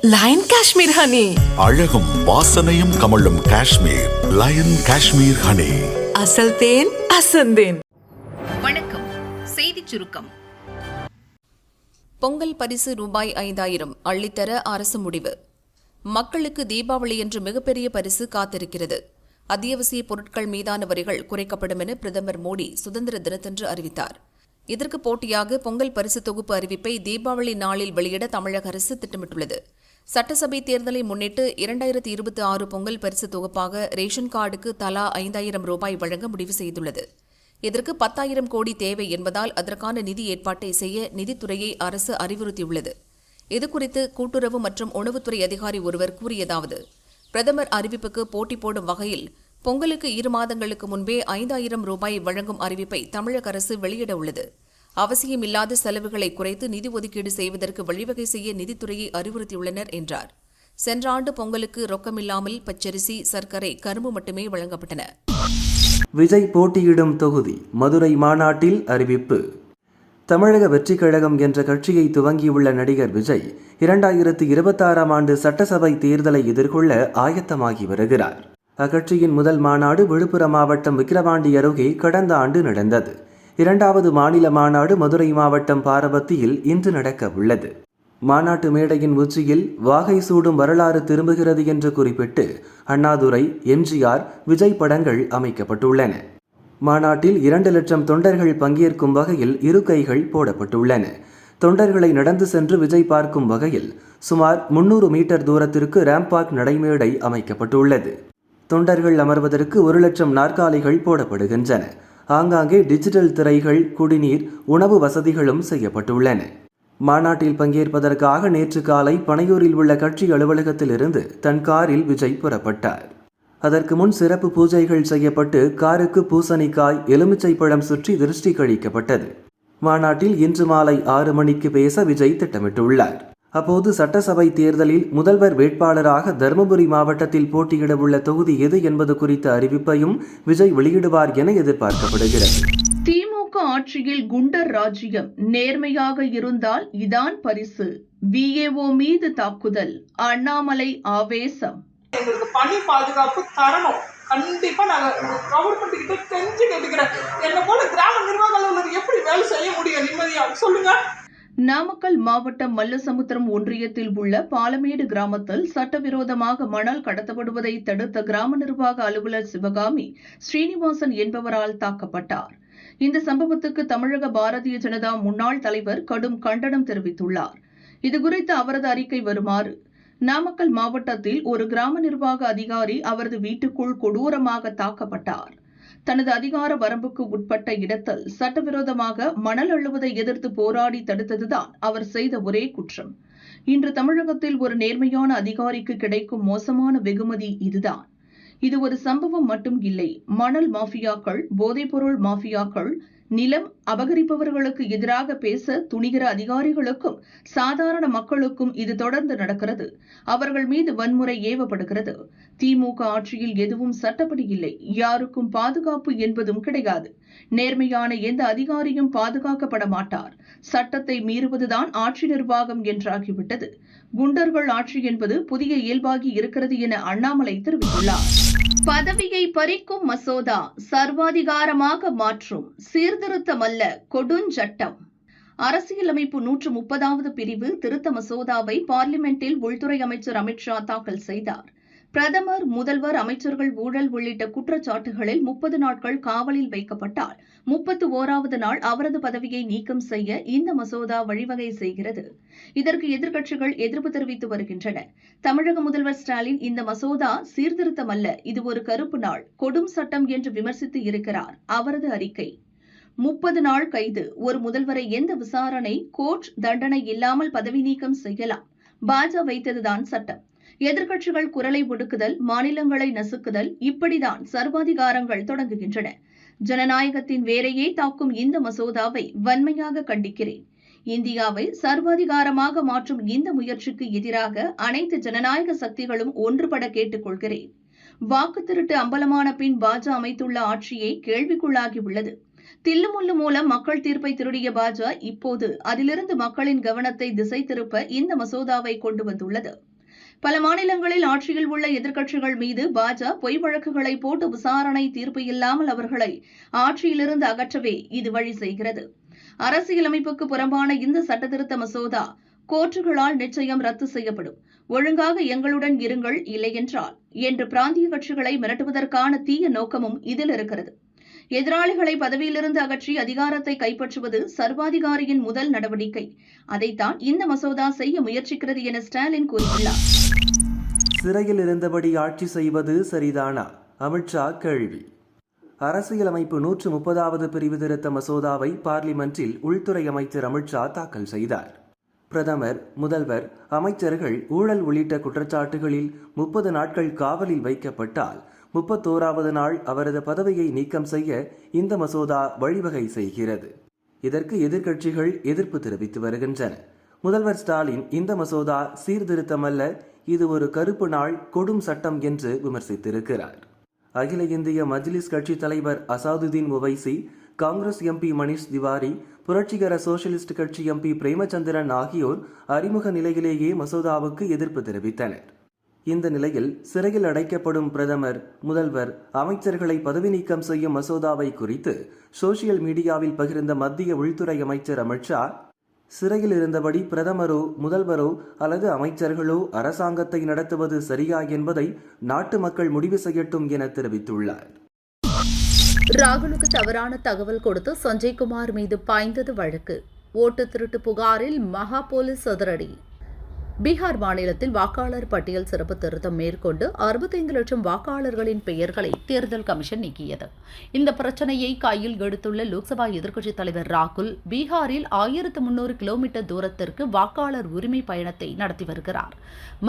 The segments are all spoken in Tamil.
லயன் காஷ்மீர் ஹனி, அழகும் வாசனையும் கமழும் காஷ்மீர் லயன் காஷ்மீர் ஹனி. அசல் தேன் அசந்தேன். வணக்கம். செய்திச் சுருக்கம். பொங்கல் பரிசு ரூபாய் 5000 அள்ளித்தர அரசு முடிவு. மக்களுக்கு தீபாவளியன்று மிகப்பெரிய பரிசு காத்திருக்கிறது. அத்தியாவசிய பொருட்கள் மீதான வரிகள் குறைக்கப்படும் என பிரதமர் மோடி சுதந்திர தினத்தன்று அறிவித்தார். இதற்கு போட்டியாக பொங்கல் பரிசு தொகுப்பு அறிவிப்பை தீபாவளி நாளில் வெளியிட தமிழக அரசு திட்டமிட்டுள்ளது. சட்டசபை தேர்தலை முன்னிட்டு 2026 பொங்கல் பரிசு தொகுப்பாக ரேஷன் கார்டுக்கு தலா 5000 ரூபாய் வழங்க முடிவு செய்துள்ளது. இதற்கு 10,000 கோடி தேவை என்பதால் அதற்கான நிதி ஏற்பாட்டை செய்ய நிதித்துறையை அரசு அறிவுறுத்தியுள்ளது. இதுகுறித்து கூட்டுறவு மற்றும் உணவுத்துறை அதிகாரி ஒருவர் கூறியதாவது: பிரதமர் அறிவிப்புக்கு போட்டி போடும் வகையில் பொங்கலுக்கு 2 மாதங்களுக்கு முன்பே 5000 ரூபாய் வழங்கும் அறிவிப்பை தமிழக அரசு வெளியிட உள்ளது. அவசியமில்லாத செலவுகளை குறைத்து நிதி ஒதுக்கீடு செய்வதற்கு வழிவகை செய்ய நிதித்துறையை அறிவுறுத்தியுள்ளனர் என்றார். சென்ற ஆண்டு பொங்கலுக்கு ரொக்கமில்லாமல் பச்சரிசி, சர்க்கரை, கரும்பு மட்டுமே வழங்கப்பட்டன. விஜய் போட்டியிடும் தொகுதி மதுரை மாநாட்டில் அறிவிப்பு. தமிழக வெற்றிக் கழகம் என்ற கட்சியை துவங்கியுள்ள நடிகர் விஜய் 2026ஆம் ஆண்டு சட்டசபை தேர்தலை எதிர்கொள்ள ஆயத்தமாகி வருகிறார். அக்கட்சியின் முதல் மாநாடு விழுப்புரம் மாவட்டம் விக்கிரவாண்டி அருகே கடந்த ஆண்டு நடந்தது. 2வது மாநில மாநாடு மதுரை மாவட்டம் பாரபத்தியில் இன்று நடக்க உள்ளது. மாநாட்டு மேடையின் உச்சியில் வாகை சூடும் வரலாறு திரும்புகிறது என்று குறிப்பிட்டு அண்ணாதுரை, எம்ஜிஆர், விஜய் படங்கள் அமைக்கப்பட்டுள்ளன. மாநாட்டில் 2 லட்சம் தொண்டர்கள் பங்கேற்கும் வகையில் இருக்கைகள் போடப்பட்டுள்ளன. தொண்டர்களை நடந்து சென்று விஜய் பார்க்கும் வகையில் சுமார் 300 மீட்டர் தூரத்திற்கு ரேம்பாக் நடைமேடை அமைக்கப்பட்டுள்ளது. தொண்டர்கள் அமர்வதற்கு 1 லட்சம் நாற்காலிகள் போடப்படுகின்றன. ஆங்காங்கே டிஜிட்டல் திரைகள், குடிநீர், உணவு வசதிகளும் செய்யப்பட்டுள்ளன. மாநாட்டில் பங்கேற்பதற்காக நேற்று காலை பனையூரில் உள்ள கட்சி அலுவலகத்திலிருந்து தன் காரில் விஜய் புறப்பட்டார். அதற்கு முன் சிறப்பு பூஜைகள் செய்யப்பட்டு காருக்கு பூசணிக்காய், எலுமிச்சை பழம் சுற்றி திருஷ்டி கழிக்கப்பட்டது. மாநாட்டில் இன்று மாலை 6 மணிக்கு பேச விஜய் திட்டமிட்டுள்ளார். அப்போது சட்டசபை தேர்தலில் முதல்வர் வேட்பாளராக தருமபுரி மாவட்டத்தில் போட்டியிட உள்ள தொகுதி எது என்பது குறித்த அறிவிப்பையும் விஜய் வெளியிடுவார் என எதிர்பார்க்கப்படுகிறது. திமுக ஆட்சியில் குண்டர் ராஜ்யம் நேர்மையாக இருந்தால் இதான் பரிசு. விஏஓ மீது தாக்குதல், அண்ணாமலை ஆவேசம். எங்களுக்கு பணி பாதுகாப்பு தரணும். கண்டிப்பா நாங்க கவர்மெண்ட் கிட்ட தெரிஞ்சு கேட்டுக்கிறேன். என்ன போல கிராம நிர்வாக அலுவலர் எப்படி வேலை செய்ய முடியும் நிம்மதியா சொல்லுங்க. நாமக்கல் மாவட்டம் மல்லசமுத்திரம் ஒன்றியத்தில் உள்ள பாலமேடு கிராமத்தில் சட்டவிரோதமாக மணல் கடத்தப்படுவதை தடுத்த கிராம நிர்வாக அலுவலர் சிவகாமி ஸ்ரீனிவாசன் என்பவரால் தாக்கப்பட்டார். இந்த சம்பவத்துக்கு தமிழக பாரதிய ஜனதா முன்னாள் தலைவர் கடும் கண்டனம் தெரிவித்துள்ளார். இதுகுறித்து அவரது அறிக்கை வருமாறு: நாமக்கல் மாவட்டத்தில் ஒரு கிராம நிர்வாக அதிகாரி அவரது வீட்டுக்குள் கொடூரமாக தாக்கப்பட்டார். தனது அதிகார வரம்புக்கு உட்பட்ட இடத்தில் சட்டவிரோதமாக மணல் அள்ளுவதை எதிர்த்து போராடி தடுத்ததுதான் அவர் செய்த ஒரே குற்றம். இன்று தமிழகத்தில் ஒரு நேர்மையான அதிகாரிக்கு கிடைக்கும் மோசமான வெகுமதி இதுதான். இது ஒரு சம்பவம் மட்டும் இல்லை. மணல் மாஃபியாக்கள், போதைப்பொருள் மாஃபியாக்கள், நிலம் அபகரிப்பவர்களுக்கு எதிராக பேச துணிகிற அதிகாரிகளுக்கும் சாதாரண மக்களுக்கும் இது தொடர்ந்து நடக்கிறது. அவர்கள் மீது வன்முறை ஏவப்படுகிறது. திமுக ஆட்சியில் எதுவும் சட்டப்படி இல்லை. யாருக்கும் பாதுகாப்பு என்பதும் கிடையாது. நேர்மையான எந்த அதிகாரியும் பாதுகாக்கப்பட மாட்டார். சட்டத்தை மீறுவதுதான் ஆட்சி நிர்வாகம் என்றாகிவிட்டது. குண்டர்கள் ஆட்சி என்பது புதிய இயல்பாகி இருக்கிறது என அண்ணாமலை தெரிவித்துள்ளார். பதவியை பறிக்கும் மசோதா சர்வாதிகாரமாக மாற்றும் சீர்திருத்தமல்ல, கொடுஞ்சட்டம். அரசியலமைப்பு 130வது பிரிவு திருத்த மசோதாவை பார்லிமெண்டில் உள்துறை அமைச்சர் அமித்ஷா தாக்கல் செய்தார். பிரதமர், முதல்வர், அமைச்சர்கள் ஊழல் உள்ளிட்ட குற்றச்சாட்டுகளில் 30 நாட்கள் காவலில் வைக்கப்பட்டால் 31வது நாள் அவரது பதவியை நீக்கம் செய்ய இந்த மசோதா வழிவகை செய்கிறது. இதற்கு எதிர்க்கட்சிகள் எதிர்ப்பு தெரிவித்து வருகின்றன. தமிழக முதல்வர் ஸ்டாலின் இந்த மசோதா சீர்திருத்தம் அல்ல, இது ஒரு கருப்பு நாள், கொடும் சட்டம் என்று விமர்சித்து இருக்கிறார். அவரது அறிக்கை: 30 நாள் கைது. ஒரு முதல்வரை எந்த விசாரணை, கோர்ட் தண்டனை இல்லாமல் பதவி நீக்கம் செய்யலாம். பாஜ வைத்ததுதான் சட்டம். எதிர்க்கட்சிகள் குரலை ஒடுக்குதல், மாநிலங்களை நசுக்குதல், இப்படிதான் சர்வாதிகாரங்கள் தொடங்குகின்றன. ஜனநாயகத்தின் வேரையே தாக்கும் இந்த மசோதாவை வன்மையாக கண்டிக்கிறேன். இந்தியாவை சர்வாதிகாரமாக மாற்றும் இந்த முயற்சிக்கு எதிராக அனைத்து ஜனநாயக சக்திகளும் ஒன்றுபட கேட்டுக் கொள்கிறேன். வாக்கு திருட்டு அம்பலமான பின் பாஜ அமைத்துள்ள ஆட்சியே கேள்விக்குள்ளாகியுள்ளது. தில்லுமுல்லு மூலம் மக்கள் தீர்ப்பை திருடிய பாஜ இப்போது அதிலிருந்து மக்களின் கவனத்தை திசை திருப்ப இந்த மசோதாவை கொண்டு வந்துள்ளது. பல மாநிலங்களில் ஆட்சியில் உள்ள எதிர்க்கட்சிகள் மீது பாஜக பொய் வழக்குகளை போட்டு விசாரணை தீர்ப்பு இல்லாமல் அவர்களை ஆட்சியிலிருந்து அகற்றவே இது வழி செய்கிறது. அரசியலமைப்புக்கு புறம்பான இந்த சட்டத்திருத்த மசோதா கோர்ட்டுகளால் நிச்சயம் ரத்து செய்யப்படும். ஒழுங்காக எங்களுடன் இருங்கள், இல்லையென்றால் என்று பிராந்திய கட்சிகளை மிரட்டுவதற்கான தீய நோக்கமும் இதில் இருக்கிறது. எதிராளிகளை பதவியிலிருந்து அகற்றி அதிகாரத்தை கைப்பற்றுவது சர்வாதிகாரியின் முதல் நடவடிக்கை. அதைத்தான் இந்த மசோதா செய்ய முயற்சிக்கிறது என ஸ்டாலின் கூறியுள்ளார். சிறையில் இருந்தபடி ஆட்சி செய்வது சரிதானா? அமித்ஷா கேள்வி. அரசியலமைப்பு 130வது பிரிவு திருத்த மசோதாவை பார்லிமென்ட்டில் உள்துறை அமைச்சர் அமித்ஷா தாக்கல் செய்தார். பிரதமர், முதல்வர், அமைச்சர்கள் ஊழல் உள்ளிட்ட குற்றச்சாட்டுகளில் 30 நாட்கள் காவலில் வைக்கப்பட்டால் 31வது நாள் அவரது பதவியை நீக்கம் செய்ய இந்த மசோதா வழிவகை செய்கிறது. இதற்கு எதிர்க்கட்சிகள் எதிர்ப்பு தெரிவித்து வருகின்றன. முதல்வர் ஸ்டாலின் இந்த மசோதா சீர்திருத்தமல்ல, இது ஒரு கருப்பு நாள் கொடும் சட்டம் என்று விமர்சித்திருக்கிறார். அகில இந்திய மஜ்லிஸ் கட்சி தலைவர் அசாதுதீன் ஒவைசி, காங்கிரஸ் எம்பி மணிஷ் திவாரி, புரட்சிகர சோஷலிஸ்ட் கட்சி எம்பி பிரேமச்சந்திரன் ஆகியோர் அறிமுக நிலையிலேயே மசோதாவுக்கு எதிர்ப்பு தெரிவித்தனர். இந்த நிலையில் சிறையில் அடைக்கப்படும் பிரதமர், முதல்வர், அமைச்சர்களை பதவி நீக்கம் செய்யும் மசோதாவை குறித்து சோசியல் மீடியாவில் பகிர்ந்த மத்திய உள்துறை அமைச்சர் அமித்ஷா, சிறையில் இருந்தபடி பிரதமரோ, முதல்வரோ அல்லது அமைச்சர்களோ அரசாங்கத்தை நடத்துவது சரியா என்பதை நாட்டு மக்கள் முடிவு செய்யட்டும் என தெரிவித்துள்ளார். ராகுலுக்கு தவறான தகவல் கொடுத்து சஞ்சய்குமார் மீது பாய்ந்தது வழக்கு. ஓட்டு திருட்டு புகாரில் மகா போலீஸ் அதிரடி. பீகார் மாநிலத்தில் வாக்காளர் பட்டியல் சிறப்பு திருத்தம் மேற்கொண்டு 65 லட்சம் வாக்காளர்களின் பெயர்களை தேர்தல் கமிஷன் நீக்கியது. இந்த பிரச்சனையை கையில் எடுத்துள்ள லோக்சபா எதிர்க்கட்சித் தலைவர் ராகுல், பீகாரில் 1300 கிலோமீட்டர் தூரத்திற்கு வாக்காளர் உரிமை பயணத்தை நடத்தி வருகிறார்.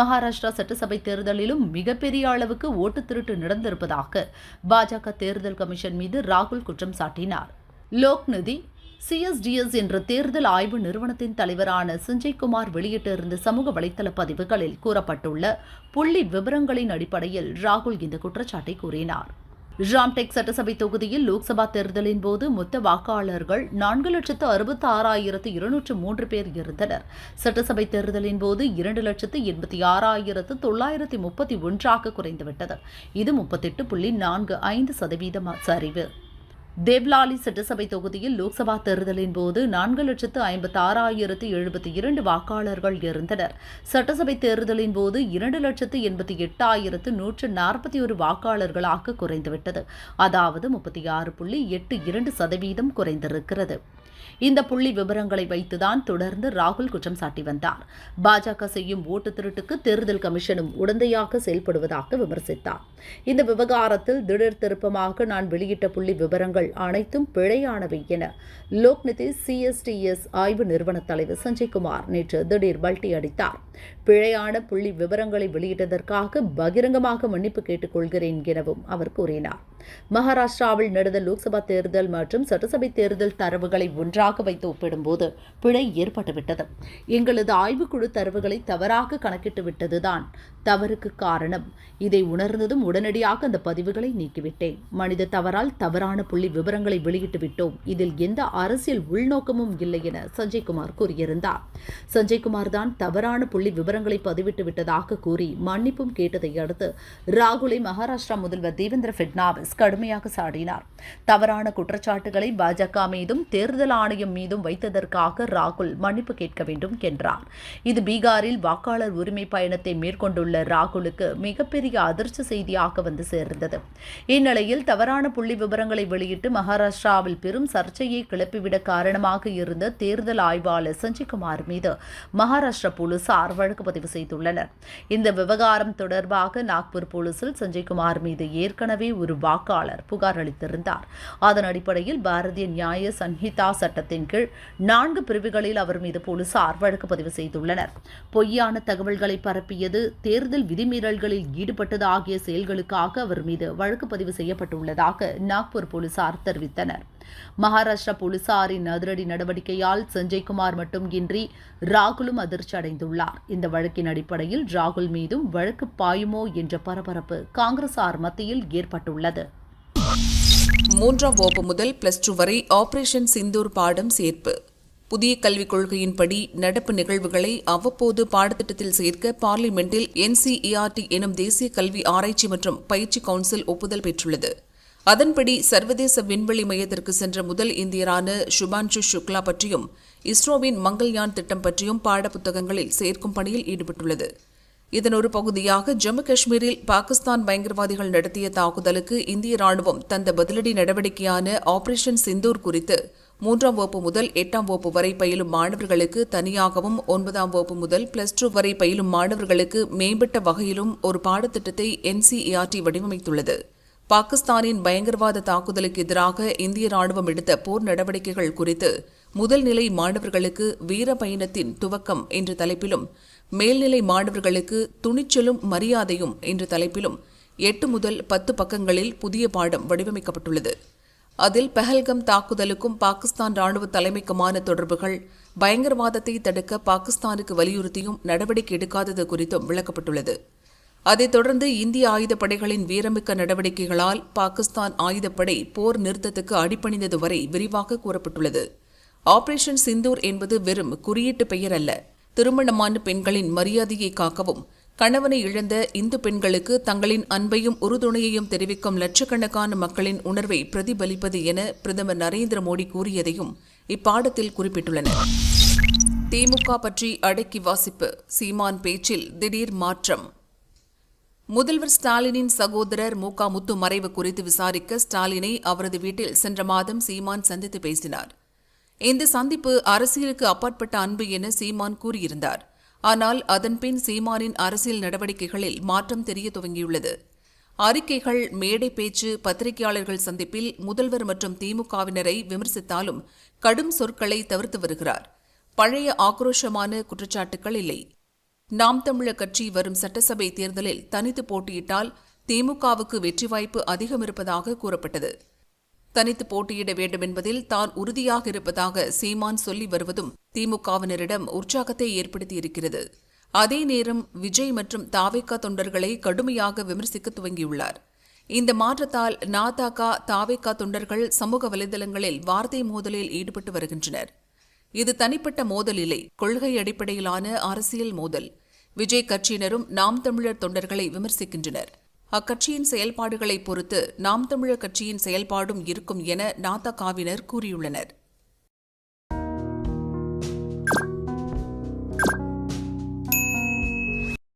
மகாராஷ்டிரா சட்டசபை தேர்தலிலும் மிகப்பெரிய அளவுக்கு ஓட்டு திருட்டு நடந்திருப்பதாக பாஜக தேர்தல் கமிஷன் மீது ராகுல் குற்றம் சாட்டினார். லோக்நிதி CSDS என்ற தேர்தல் ஆய்வு நிறுவனத்தின் தலைவரான சஞ்சய்குமார் வெளியிட்டிருந்த சமூக வலைதள பதிவுகளில் கூறப்பட்டுள்ள புள்ளி விவரங்களின் அடிப்படையில் ராகுல் இந்த குற்றச்சாட்டை கூறினார். ராம்டெக் சட்டசபை தொகுதியில் லோக்சபா தேர்தலின் போது மொத்த வாக்காளர்கள் 4,66,203 பேர் இருந்தனர். சட்டசபை தேர்தலின் போது 2,86,931 குறைந்துவிட்டது. இது 38.45% சரிவு. தேவ்லாலி சட்டசபை தொகுதியில் லோக்சபா தேர்தலின் போது 4,56,072 வாக்காளர்கள் இருந்தனர். சட்டசபை தேர்தலின் போது 2,88,141 வாக்காளர்களாக குறைந்துவிட்டது. அதாவது 36.82% குறைந்திருக்கிறது. இந்த புள்ளி விவரங்களை வைத்துதான் தொடர்ந்து ராகுல் குற்றம் சாட்டி வந்தார். பாஜக செய்யும் ஓட்டு திருட்டுக்கு தேர்தல் கமிஷனும் உடந்தையாக செயல்படுவதாக விமர்சித்தார். இந்த விவகாரத்தில் திடீர் திருப்பமாக நான் வெளியிட்ட புள்ளி விவரங்கள் அனைத்தும் பிழையானவை என லோக்நிதி CSDS ஆய்வு நிறுவன தலைவர் சஞ்சய்குமார் நேற்று திடீர் பல்டி அடித்தார். பிழையான புள்ளி விவரங்களை வெளியிட்டதற்காக பகிரங்கமாக மன்னிப்பு கேட்டுக் கொள்கிறேன் எனவும் அவர் கூறினார். மகாராஷ்டிராவில் நடந்த லோக்சபா தேர்தல் மற்றும் சட்டசபை தேர்தல் தரவுகளை ஒன்றாக வைத்து ஒப்பிடும்போது பிழை ஏற்பட்டுவிட்டது. எங்களது ஆய்வுக்குழு தரவுகளை தவறாக கணக்கிட்டு விட்டதுதான் தவறுக்கு காரணம். இதை உணர்ந்ததும் உடனடியாக அந்த பதிவுகளை நீக்கிவிட்டேன். மனித தவறால் தவறான புள்ளி விவரங்களை வெளியிட்டு விட்டோம். இதில் எந்த அரசியல் உள்நோக்கமும் இல்லை என சஞ்சய்குமார் கூறியிருந்தார். சஞ்சய்குமார் தான் தவறான புள்ளி விவரங்களை பதிவிட்டு விட்டதாக கூறி மன்னிப்பும் கேட்டதை அடுத்து ராகுலை மகாராஷ்டிரா முதல்வர் தேவேந்திர ஃபட்னாவிஸ் கடுமையாக சாடினார். தவறான குற்றச்சாட்டுகளை பாஜக மீதும் தேர்தல் ஆணையம் மீதும் வைத்ததற்காக ராகுல் மன்னிப்பு கேட்க வேண்டும் என்றார். இது பீகாரில் வாக்காளர் உரிமை பயணத்தை மேற்கொண்டுள்ள ராகுலுக்கு மிகப்பெரிய அதிர்ச்சி செய்தியாக வந்து சேர்ந்தது. இந்நிலையில் தவறான புள்ளி விவரங்களை வெளியிட்டு மகாராஷ்டிராவில் பெரும் சர்ச்சையை கிளப்பிவிட காரணமாக இருந்த தேர்தல் ஆய்வாளர் சஞ்சய்குமார் மீது மகாராஷ்டிரா போலீசார் வழக்கு பதிவு செய்துள்ளனர். இந்த விவகாரம் தொடர்பாக நாக்பூர் போலீசில் சஞ்சய்குமார் மீது ஏற்கனவே ஒரு வாக்காளர் புகார் அளித்திருந்தார். அதன் அடிப்படையில் பாரதிய நியாய சன்ஹிதா சட்டத்தின் கீழ் 4 பிரிவுகளில் அவர் மீது போலீசார் வழக்கு பதிவு செய்துள்ளனர். பொய்யான தகவல்களை பரப்பியது, தேர்தல் விதிமீறல்களில் ஈடுபட்டது ஆகிய செயல்களுக்காக அவர் மீது வழக்கு பதிவு செய்யப்பட்டுள்ளதாக நாக்பூர் போலீசார் தெரிவித்தனர். மகாராஷ்டிரா போலீசாரின் அதிரடி நடவடிக்கையால் சஞ்சய்குமார் மட்டுமின்றி ராகுலும் அதிர்ச்சி அடைந்துள்ளார். இந்த வழக்கின் அடிப்படையில் ராகுல் மீதும் வழக்கு பாயுமோ என்ற பரபரப்பு காங்கிரசார் மத்தியில் ஏற்பட்டுள்ளது. 3ஆம் வகுப்பு முதல் +2 வரை ஆபரேஷன் சிந்தூர் பாடம் சேர்ப்பு. புதிய கல்விக் கொள்கையின்படி நடப்பு நிகழ்வுகளை அவ்வப்போது பாடத்திட்டத்தில் சேர்க்க பார்லிமெண்டில் NCERT எனும் தேசிய கல்வி ஆராய்ச்சி மற்றும் பயிற்சி கவுன்சில் ஒப்புதல் பெற்றுள்ளது. அதன்படி சர்வதேச விண்வெளி மையத்திற்கு சென்ற முதல் இந்தியரான சுபான்ஷு சுக்லா பற்றியும் இஸ்ரோவின் மங்கள்யான் திட்டம் பற்றியும் பாடப்புத்தகங்களில் சேர்க்கும் பணியில் ஈடுபட்டுள்ளது. இதன் ஒரு பகுதியாக ஜம்மு காஷ்மீரில் பாகிஸ்தான் பயங்கரவாதிகள் நடத்திய தாக்குதலுக்கு இந்திய ராணுவம் தந்த பதிலடி நடவடிக்கையான ஆபரேஷன் சிந்தூர் குறித்து 3ஆம் வகுப்பு முதல் 8ஆம் வகுப்பு வரை பயிலும் மாணவர்களுக்கு தனியாகவும் 9ஆம் வகுப்பு முதல் +2 வரை பயிலும் மாணவர்களுக்கு மேம்பட்ட வகையிலும் ஒரு பாடத்திட்டத்தை NCERT வடிவமைத்துள்ளது. பாகிஸ்தானின் பயங்கரவாத தாக்குதலுக்கு எதிராக இந்திய ராணுவம் எடுத்த போர் நடவடிக்கைகள் குறித்து முதல் நிலை மாணவர்களுக்கு வீர பயணத்தின் துவக்கம் என்ற தலைப்பிலும், மேல்நிலை மாணவர்களுக்கு துணிச்சலும் மரியாதையும் என்ற தலைப்பிலும் 8 முதல் 10 பக்கங்களில் புதிய பாடம் வடிவமைக்கப்பட்டுள்ளது. அதில் பஹல்கம் தாக்குதலுக்கும் பாகிஸ்தான் ராணுவ தலைமைக்குமான தொடர்புகள், பயங்கரவாதத்தை தடுக்க பாகிஸ்தானுக்கு வலியுறுத்தியும் நடவடிக்கை எடுக்காதது குறித்தும் விளக்கப்பட்டுள்ளது. அதைத் தொடர்ந்து இந்திய ஆயுதப்படைகளின் வீரமிக்க நடவடிக்கைகளால் பாகிஸ்தான் ஆயுதப்படை போர் நிறுத்தத்துக்கு அடிபணிந்தது வரை விரிவாக கூறப்பட்டுள்ளது. ஆபரேஷன் சிந்தூர் என்பது வெறும் குறியீட்டு பெயர் அல்ல. திருமணமான பெண்களின் மரியாதையை காக்கவும், கணவனை இழந்த இந்து பெண்களுக்கு தங்களின் அன்பையும் உறுதுணையையும் தெரிவிக்கும் லட்சக்கணக்கான மக்களின் உணர்வை பிரதிபலிப்பது என பிரதமர் நரேந்திர மோடி கூறியதையும் இப்பாடத்தில் குறிப்பிட்டுள்ளனர். திமுக பற்றி அடக்கி வாசிப்பு, சீமான் பேச்சில் திடீர் மாற்றம். முதல்வர் ஸ்டாலினின் சகோதரர் மு.க. முத்து மறைவு குறித்து விசாரிக்க ஸ்டாலினை அவரது வீட்டில் சென்ற மாதம் சீமான் சந்தித்து பேசினார். இந்த சந்திப்பு அரசியலுக்கு அப்பாற்பட்ட அன்பு என சீமான் கூறியிருந்தார். ஆனால் அதன்பின் சீமானின் அரசியல் நடவடிக்கைகளில் மாற்றம் தெரிய துவங்கியுள்ளது. அறிக்கைகள், மேடை பேச்சு, பத்திரிகையாளர்கள் சந்திப்பில் முதல்வர் மற்றும் திமுகவினரை விமர்சித்தாலும் கடும் சொற்களை தவிர்த்து வருகிறார். பழைய ஆக்ரோஷமான குற்றச்சாட்டுகள் இல்லை. நாம் தமிழர் கட்சி வரும் சட்டசபை தேர்தலில் தனித்து போட்டியிட்டால் திமுகவுக்கு வெற்றி வாய்ப்பு அதிகம் இருப்பதாக கூறப்பட்டது. தனித்து போட்டியிட வேண்டும் என்பதில் தான் உறுதியாக இருப்பதாக சீமான் சொல்லி வருவதும் திமுகவினரிடம் உற்சாகத்தை ஏற்படுத்தியிருக்கிறது. அதே நேரம் விஜய் மற்றும் தாவேகா தொண்டர்களை கடுமையாக விமர்சிக்க துவங்கியுள்ளார். இந்த மாற்றத்தால் நாதக, தாவேகா தொண்டர்கள் சமூக வலைதளங்களில் வார்த்தை மோதலில் ஈடுபட்டு வருகின்றனர். இது தனிப்பட்ட மோதல் இல்லை, கொள்கை அடிப்படையிலான அரசியல் மோதல். விஜய் கட்சியினரும் நாம் தமிழர் தொண்டர்களை விமர்சிக்கின்றனர். அக்கட்சியின் செயல்பாடுகளை பொறுத்து நாம் தமிழர் கட்சியின் செயல்பாடும் இருக்கும் என நாதகவினர் கூறியுள்ளனர்.